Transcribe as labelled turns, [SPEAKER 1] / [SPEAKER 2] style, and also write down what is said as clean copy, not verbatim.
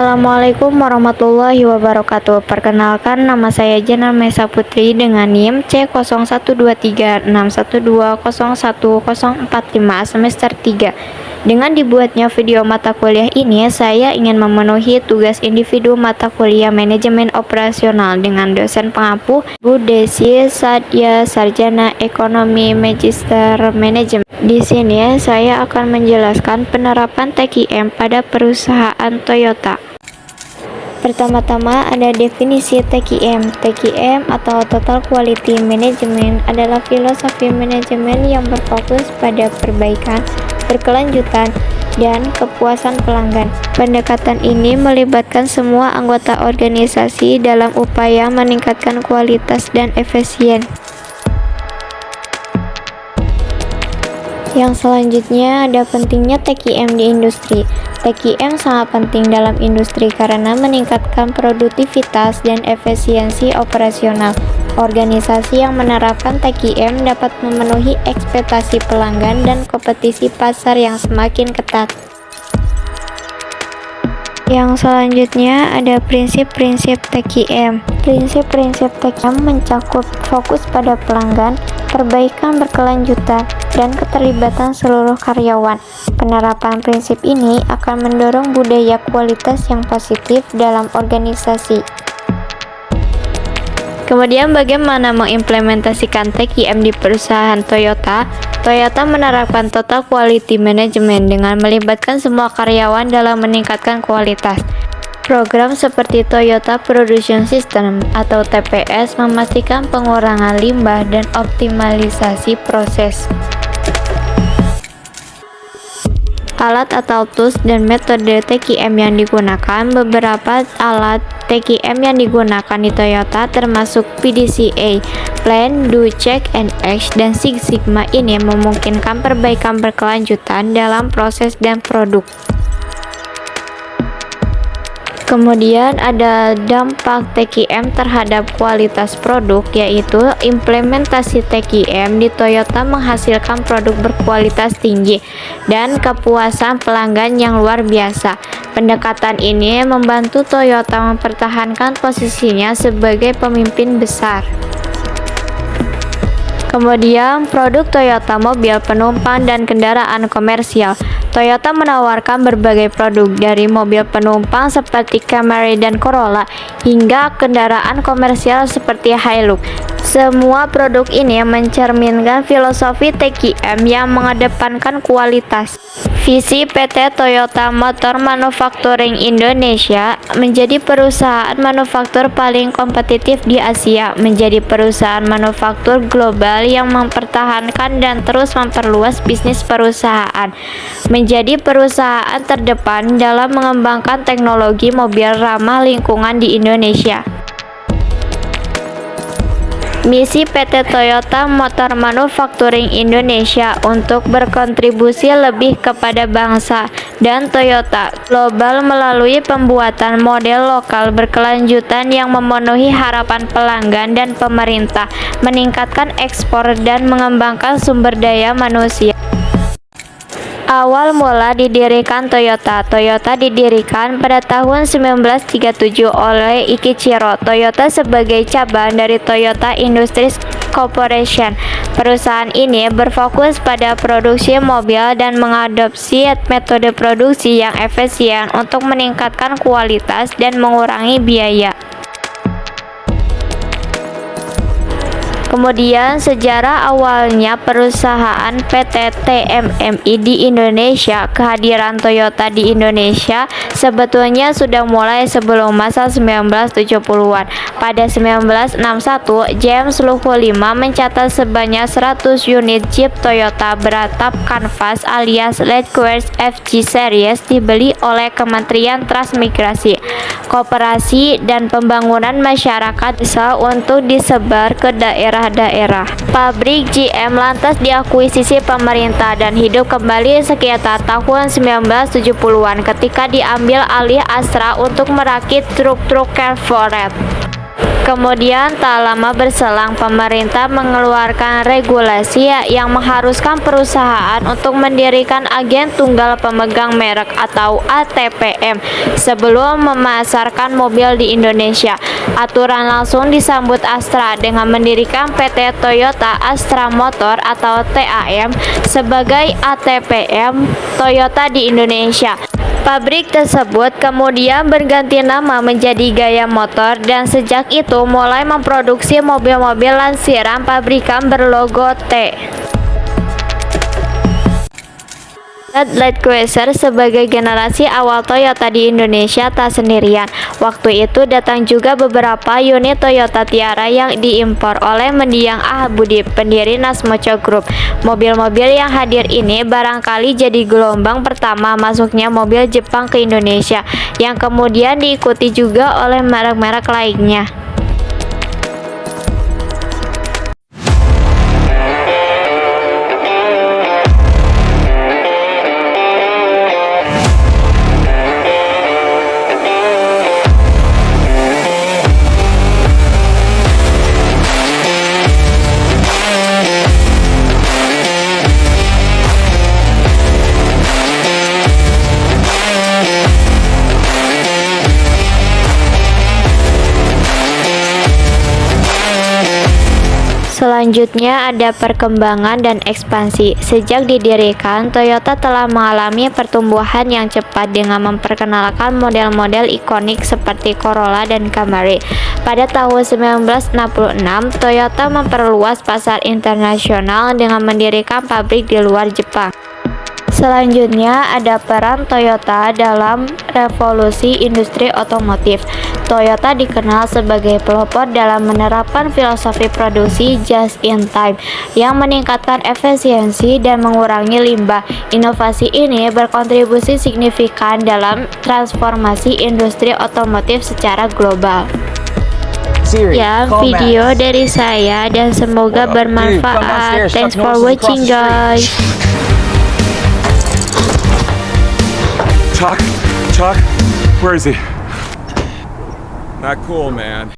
[SPEAKER 1] Assalamualaikum warahmatullahi wabarakatuh. Perkenalkan, nama saya Jana Mesa Putri dengan NIM C012361201045 semester 3. Dengan dibuatnya video mata kuliah ini, saya ingin memenuhi tugas individu mata kuliah Manajemen Operasional dengan dosen pengampu Bu Desi Satya, Sarjana Ekonomi Magister Manajemen. Di sini saya akan menjelaskan penerapan TQM pada perusahaan Toyota. Pertama-tama ada definisi TQM. TQM atau Total Quality Management adalah filosofi manajemen yang berfokus pada perbaikan, berkelanjutan, dan kepuasan pelanggan. Pendekatan ini melibatkan semua anggota organisasi dalam upaya meningkatkan kualitas dan efisien. Yang selanjutnya ada pentingnya TQM di industri. TQM sangat penting dalam industri karena meningkatkan produktivitas dan efisiensi operasional. Organisasi yang menerapkan TQM dapat memenuhi ekspektasi pelanggan dan kompetisi pasar yang semakin ketat. Yang selanjutnya ada prinsip-prinsip TQM. Prinsip-prinsip TQM mencakup fokus pada pelanggan, perbaikan berkelanjutan, dan keterlibatan seluruh karyawan. Penerapan prinsip ini akan mendorong budaya kualitas yang positif dalam organisasi. Kemudian bagaimana mengimplementasikan TQM di perusahaan Toyota? Toyota menerapkan Total Quality Management dengan melibatkan semua karyawan dalam meningkatkan kualitas. Program seperti Toyota Production System atau TPS memastikan pengurangan limbah dan optimalisasi proses. Alat atau tools dan metode TQM yang digunakan. Beberapa alat TQM yang digunakan di Toyota termasuk PDCA, Plan, Do, Check, and Act, dan Six Sigma. Ini memungkinkan perbaikan berkelanjutan dalam proses dan produk. Kemudian ada dampak TQM terhadap kualitas produk, yaitu implementasi TQM di Toyota menghasilkan produk berkualitas tinggi dan kepuasan pelanggan yang luar biasa. Pendekatan ini membantu Toyota mempertahankan posisinya sebagai pemimpin besar. Kemudian produk Toyota mobil penumpang dan kendaraan komersial. Toyota menawarkan berbagai produk dari mobil penumpang seperti Camry dan Corolla hingga kendaraan komersial seperti Hilux. Semua produk ini mencerminkan filosofi TQM yang mengedepankan kualitas. Visi PT Toyota Motor Manufacturing Indonesia menjadi perusahaan manufaktur paling kompetitif di Asia, menjadi perusahaan manufaktur global yang mempertahankan dan terus memperluas bisnis perusahaan, menjadi perusahaan terdepan dalam mengembangkan teknologi mobil ramah lingkungan di Indonesia. Misi PT Toyota Motor Manufacturing Indonesia untuk berkontribusi lebih kepada bangsa dan Toyota global melalui pembuatan model lokal berkelanjutan yang memenuhi harapan pelanggan dan pemerintah, meningkatkan ekspor dan mengembangkan sumber daya manusia. Awal mula didirikan Toyota. Toyota didirikan pada tahun 1937 oleh Ikichiro Toyota sebagai cabang dari Toyota Industries Corporation. Perusahaan ini berfokus pada produksi mobil dan mengadopsi metode produksi yang efisien untuk meningkatkan kualitas dan mengurangi biaya. Kemudian sejarah awalnya perusahaan PT TMMI di Indonesia. Kehadiran Toyota di Indonesia sebetulnya sudah mulai sebelum masa 1970-an. Pada 1961, James Luhu V mencatat sebanyak 100 unit Jeep Toyota beratap kanvas alias Leadcore FG Series dibeli oleh Kementerian Transmigrasi, Koperasi dan Pembangunan Masyarakat Desa untuk disebar ke daerah. Pabrik GM lantas diakuisisi pemerintah dan hidup kembali sekitar tahun 1970-an ketika diambil alih Astra untuk merakit truk-truk Chevrolet. Kemudian tak lama berselang pemerintah mengeluarkan regulasi yang mengharuskan perusahaan untuk mendirikan agen tunggal pemegang merek atau ATPM sebelum memasarkan mobil di Indonesia. Aturan langsung disambut Astra dengan mendirikan PT Toyota Astra Motor atau TAM sebagai ATPM Toyota di Indonesia. Pabrik tersebut kemudian berganti nama menjadi Gaya Motor dan sejak itu mulai memproduksi mobil-mobil lansiran pabrikan berlogo T. Land Cruiser sebagai generasi awal Toyota di Indonesia tak sendirian. Waktu itu datang juga beberapa unit Toyota Tiara yang diimpor oleh Mendiang Budi, pendiri Nasmoco Group. Mobil-mobil yang hadir ini barangkali jadi gelombang pertama masuknya mobil Jepang ke Indonesia, yang kemudian diikuti juga oleh merek-merek lainnya. Selanjutnya ada perkembangan dan ekspansi. Sejak didirikan, Toyota telah mengalami pertumbuhan yang cepat dengan memperkenalkan model-model ikonik seperti Corolla dan Camry. Pada tahun 1966, Toyota memperluas pasar internasional dengan mendirikan pabrik di luar Jepang. Selanjutnya ada peran Toyota dalam revolusi industri otomotif. Toyota dikenal sebagai pelopor dalam menerapkan filosofi produksi just in time yang meningkatkan efisiensi dan mengurangi limbah. Inovasi ini berkontribusi signifikan dalam transformasi industri otomotif secara global. Ya, video dari saya dan semoga bermanfaat. Thanks for watching, guys.
[SPEAKER 2] Chuck, where is he? Not cool, man.